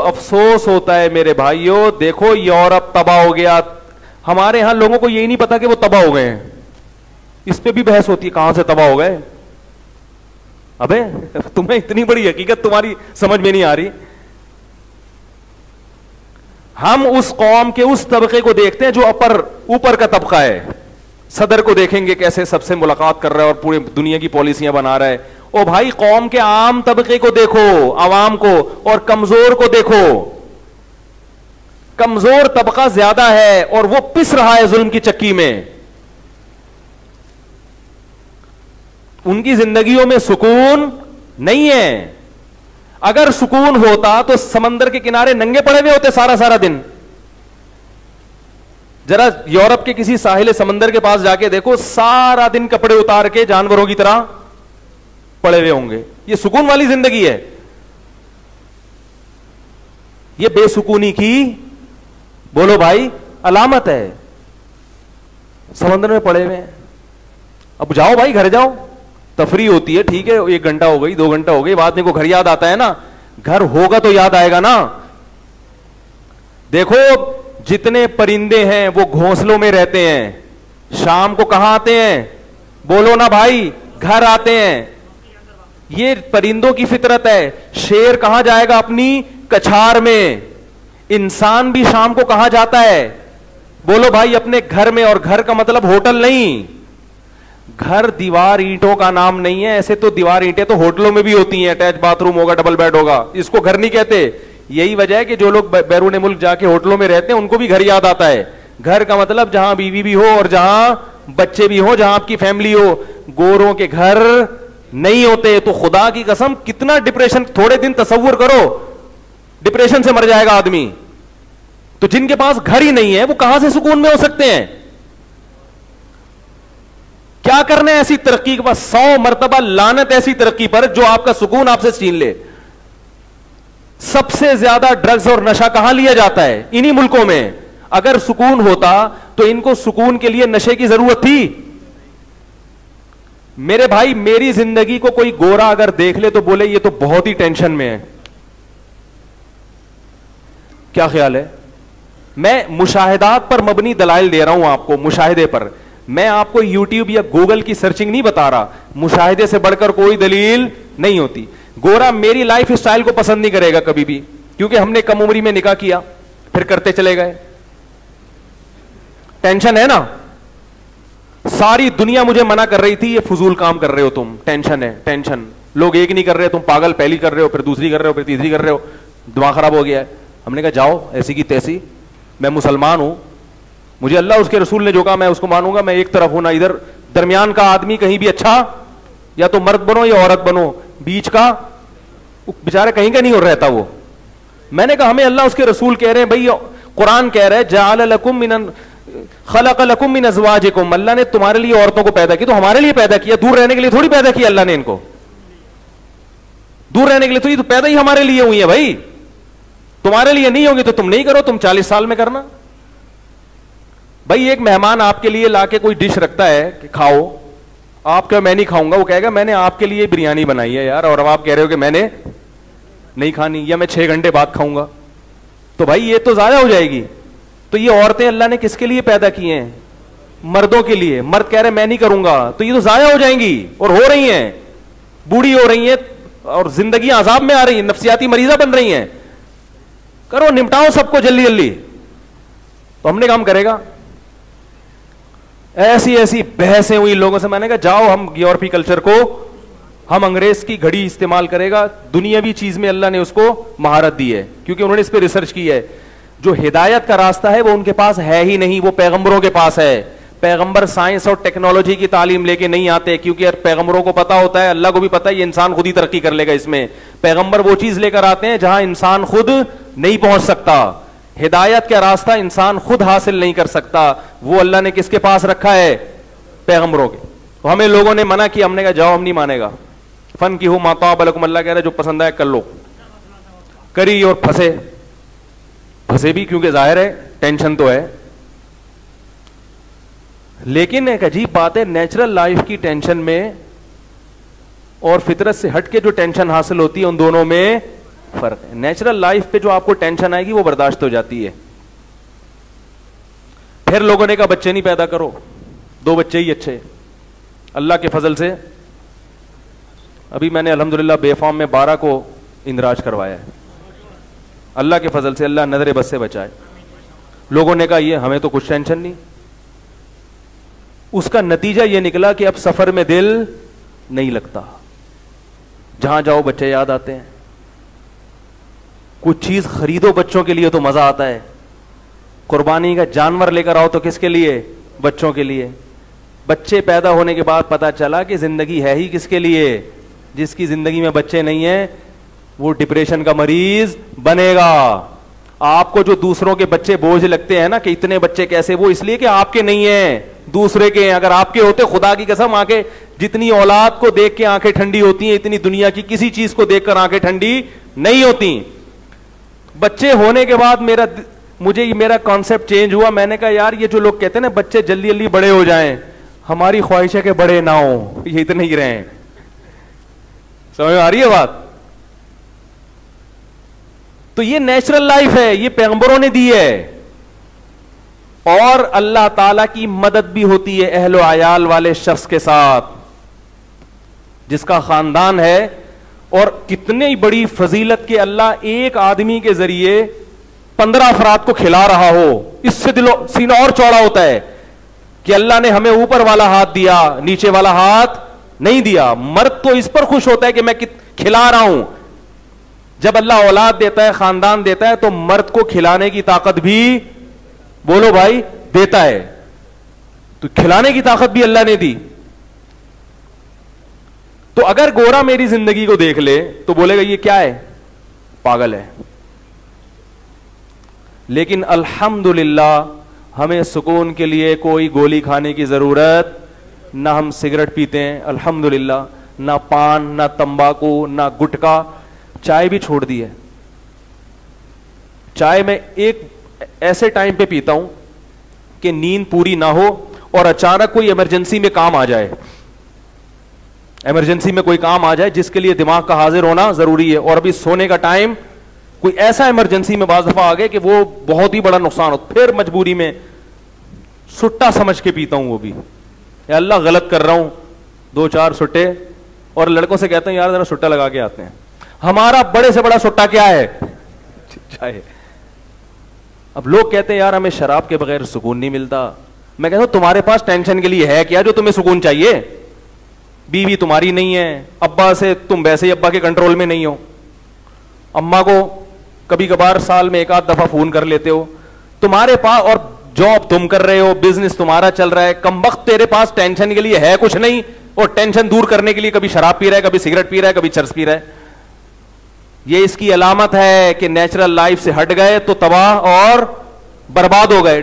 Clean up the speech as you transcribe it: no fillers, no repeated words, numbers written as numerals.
अफसोस होता है मेरे भाइयों, देखो यूरोप तबाह हो गया, हमारे यहां लोगों को यही नहीं पता कि वो तबाह हो गए हैं। इस पे भी बहस होती है, कहां से तबाह हो गए। अबे तुम्हें इतनी बड़ी हकीकत तुम्हारी समझ में नहीं आ रही। हम उस कौम के उस तबके को देखते हैं जो ऊपर का तबका है। सदर को देखेंगे कैसे सबसे मुलाकात कर रहा है और पूरी दुनिया की पॉलिसियां बना रहा है। ओ भाई, कौम के आम तबके को देखो, आवाम को, और कमजोर को देखो। कमजोर तबका ज्यादा है और वो पिस रहा है जुल्म की चक्की में। उनकी जिंदगियों में सुकून नहीं है। अगर सुकून होता तो समंदर के किनारे नंगे पड़े हुए होते सारा सारा दिन। जरा यूरोप के किसी साहिल समंदर के पास जाके देखो, सारा दिन कपड़े उतार के जानवरों की तरह पड़े हुए होंगे। ये सुकून वाली जिंदगी है? ये बेसुकूनी की, बोलो भाई, अलामत है। समंदर में पड़े हुए हैं। अब जाओ भाई, घर जाओ, तफरी होती है, ठीक है, 1 घंटा हो गई, 2 घंटा हो गई, बाद में को घर याद आता है ना। घर होगा तो याद आएगा ना। देखो, जितने परिंदे हैं वो घोंसलों में रहते हैं, शाम को कहां आते हैं? बोलो ना भाई, घर आते हैं। ये परिंदों की फितरत है। शेर कहां जाएगा? अपनी कछार में। इंसान भी शाम को कहां जाता है? बोलो भाई, अपने घर में। और घर का मतलब होटल नहीं। घर दीवार ईंटों का नाम नहीं है। ऐसे तो दीवार ईंटें तो होटलों में भी होती हैं, अटैच बाथरूम होगा, डबल बेड होगा, इसको घर नहीं कहते। यही वजह है कि जो लोग बैरून मुल्क जाके होटलों में रहते हैं उनको भी घर याद आता है। घर का मतलब जहां बीवी भी हो और जहां बच्चे भी हो, जहां आपकी फैमिली हो। गोरों के घर नहीं होते। तो खुदा की कसम, कितना डिप्रेशन, थोड़े दिन तसव्वुर करो, डिप्रेशन से मर जाएगा आदमी। तो जिनके पास घर ही नहीं है वो कहां से सुकून में हो सकते हैं? क्या करना है ऐसी तरक्की के पास? 100 मरतबा लानत ऐसी तरक्की पर जो आपका सुकून आपसे छीन ले। सबसे ज्यादा ड्रग्स और नशा कहां लिया जाता है? इन्हीं मुल्कों में। अगर सुकून होता तो इनको सुकून के लिए नशे की जरूरत थी? मेरे भाई, मेरी जिंदगी को कोई गोरा अगर देख ले तो बोले ये तो बहुत ही टेंशन में है। क्या ख्याल है? मैं मुशाहिदात पर मबनी दलाइल दे रहा हूं आपको, मुशाहिदे पर। मैं आपको यूट्यूब या गूगल की सर्चिंग नहीं बता रहा। मुशाहिदे से बढ़कर कोई दलील नहीं होती। गोरा मेरी लाइफ स्टाइल को पसंद नहीं करेगा कभी भी, क्योंकि हमने कम उम्री में निकाह किया, फिर करते चले गए। टेंशन है ना? सारी दुनिया मुझे मना कर रही थी, ये फजूल काम कर रहे हो तुम, टेंशन है, टेंशन। लोग एक नहीं कर रहे, तुम पागल, पहली कर रहे हो, फिर दूसरी कर रहे हो, फिर तीसरी कर रहे हो, दिमाग खराब हो गया है। हमने कहा जाओ, ऐसी की तैसी, मैं मुसलमान हूं, मुझे अल्लाह उसके रसूल ने जो कहा मैं उसको मानूंगा। मैं एक तरफ हूं ना इधर। दरमियान का आदमी कहीं भी अच्छा, या तो मर्द बनो या औरत बनो, बीच का बेचारे कहीं का नहीं हो रहता वो। मैंने कहा हमें अल्लाह उसके रसूल कह रहे हैं, भाई कुरान कह रहा है जाअल लकुम मिन खलक़ लकुम मिन अज़वाजिकुम, अल्लाह ने तुम्हारे लिए औरतों को पैदा किया। तो हमारे लिए पैदा किया, दूर रहने के लिए थोड़ी पैदा किया अल्लाह ने इनको। दूर रहने के लिए थोड़ी, तो पैदा ही हमारे लिए हुई है भाई। तुम्हारे लिए नहीं होगी तो तुम नहीं करो, तुम 40 साल में करना। भाई एक मेहमान आपके लिए लाके कोई डिश रखता है कि खाओ, आप क्या मैं नहीं खाऊंगा, वो कहेगा मैंने आपके लिए बिरयानी बनाई है यार, और अब आप कह रहे हो कि मैंने नहीं खानी, या मैं 6 घंटे बाद खाऊंगा। तो भाई ये तो ज़ाया हो जाएगी। तो ये औरतें अल्लाह ने किसके लिए पैदा की हैं? मर्दों के लिए। मर्द कह रहे मैं नहीं करूंगा, तो ये तो ज़ाया हो जाएंगी, और हो रही हैं, बूढ़ी हो रही हैं, और जिंदगी अजाब में आ रही है, नफ्सियाती मरीजा बन रही हैं। करो, निपटाओ सबको जल्दी जल्दी। तो हमने काम करेगा। ऐसी ऐसी बहसें हुई लोगों से। मैंने कहा जाओ, हम यूरोपीय कल्चर को, हम अंग्रेज की घड़ी इस्तेमाल करेगा। दुनियावी चीज में अल्लाह ने उसको महारत दी है, क्योंकि उन्होंने इस पर रिसर्च की है। जो हिदायत का रास्ता है वो उनके पास है ही नहीं, वो पैगंबरों के पास है। पैगंबर साइंस और टेक्नोलॉजी की तालीम लेके नहीं आते, क्योंकि पैगंबरों को पता होता है, अल्लाह को भी पता है, ये इंसान खुद ही तरक्की कर लेगा इसमें। पैगंबर वो चीज लेकर आते हैं जहां इंसान खुद नहीं पहुंच सकता। हिदायत का रास्ता इंसान खुद हासिल नहीं कर सकता, वो अल्लाह ने किसके पास रखा है? पैगंबरों के। तो हमें लोगों ने मना किया, हमने कहा जाओ, हम नहीं मानेगा। फन की हो माता बलकुम, अल्लाह कह रहा है जो पसंद आए कर लो। करी और फंसे, फंसे भी क्योंकि जाहिर है टेंशन तो है। लेकिन एक अजीब बात है, नेचुरल लाइफ की टेंशन में और फितरत से हटके जो टेंशन हासिल होती है, उन दोनों में फर्क है। नेचुरल लाइफ पे जो आपको टेंशन आएगी वो बर्दाश्त हो जाती है। फिर लोगों ने कहा बच्चे नहीं पैदा करो, 2 बच्चे ही अच्छे। अल्लाह के फजल से अभी मैंने अल्हम्दुलिल्लाह बेफाम में 12 को इंदराज करवाया है। अल्लाह के फजल से, अल्लाह नजर बस से बचाए। लोगों ने कहा ये हमें तो कुछ टेंशन नहीं। उसका नतीजा यह निकला कि अब सफर में दिल नहीं लगता, जहां जाओ बच्चे याद आते हैं। कुछ चीज खरीदो बच्चों के लिए तो मजा आता है, कुर्बानी का जानवर लेकर आओ तो किसके लिए? बच्चों के लिए। बच्चे पैदा होने के बाद पता चला कि जिंदगी है ही किसके लिए? जिसकी जिंदगी में बच्चे नहीं है वो डिप्रेशन का मरीज बनेगा। आपको जो दूसरों के बच्चे बोझ लगते हैं ना कि इतने बच्चे कैसे, वो इसलिए कि आपके नहीं है, दूसरे के हैं। अगर आपके होते, खुदा की कसम, आंखें जितनी औलाद को देख के आंखें ठंडी होती हैं, इतनी दुनिया की किसी चीज को देखकर आंखें ठंडी नहीं होती। बच्चे होने के बाद मेरा कॉन्सेप्ट चेंज हुआ। मैंने कहा यार ये जो लोग कहते हैं ना बच्चे जल्दी जल्दी बड़े हो जाएं, हमारी ख्वाहिश है कि बड़े ना हो, ये इतने ही रहे। समझ में आ रही है बात? तो ये नेचुरल लाइफ है, ये पैगंबरों ने दी है। और अल्लाह ताला की मदद भी होती है अहलो आयाल वाले शख्स के साथ जिसका खानदान है। और कितनी बड़ी फजीलत के अल्लाह एक आदमी के जरिए 15 अफराद को खिला रहा हो, इससे दिलो सीना और चौड़ा होता है कि अल्लाह ने हमें ऊपर वाला हाथ दिया, नीचे वाला हाथ नहीं दिया। मर्द तो इस पर खुश होता है कि मैं खिला रहा हूं। जब अल्लाह औलाद देता है, खानदान देता है, तो मर्द को खिलाने की ताकत भी, बोलो भाई, देता है। तो खिलाने की ताकत भी अल्लाह ने दी। तो अगर गोरा मेरी जिंदगी को देख ले तो बोलेगा ये क्या है, पागल है। लेकिन अल्हम्दुलिल्लाह हमें सुकून के लिए कोई गोली खाने की जरूरत, ना हम सिगरेट पीते हैं अल्हम्दुलिल्लाह, ना पान, ना तंबाकू, ना गुटखा। चाय भी छोड़ दी है। चाय मैं एक ऐसे टाइम पे पीता हूं कि नींद पूरी ना हो और अचानक कोई इमरजेंसी में काम आ जाए, इमरजेंसी में कोई काम आ जाए जिसके लिए दिमाग का हाजिर होना जरूरी है। और अभी सोने का टाइम, कोई ऐसा इमरजेंसी में बाज दफा आ गए कि वो बहुत ही बड़ा नुकसान हो, फिर मजबूरी में सुट्टा समझ के पीता हूं। वो भी या अल्लाह गलत कर रहा हूं, 2-4 सुट्टे, और लड़कों से कहते हैं यार जरा सुट्टा लगा के आते हैं। हमारा बड़े से बड़ा सुट्टा क्या है? चाय। अब लोग कहते हैं यार हमें शराब के बगैर सुकून नहीं मिलता। मैं कहता हूं तुम्हारे पास टेंशन के लिए है क्या जो तुम्हें सुकून चाहिए? बीवी तुम्हारी नहीं है, अब्बा से तुम वैसे ही अब्बा के कंट्रोल में नहीं हो, अम्मा को कभी कभार साल में 1-8 दफा फोन कर लेते हो, तुम्हारे पास, और जॉब तुम कर रहे हो, बिजनेस तुम्हारा चल रहा है, कमबख्त तेरे पास टेंशन के लिए है कुछ नहीं। और टेंशन दूर करने के लिए कभी शराब पी रहा है, कभी सिगरेट पी रहा है, कभी चरस पी रहा है। ये इसकी अलामत है कि नेचुरल लाइफ से हट गए तो तबाह और बर्बाद हो गए।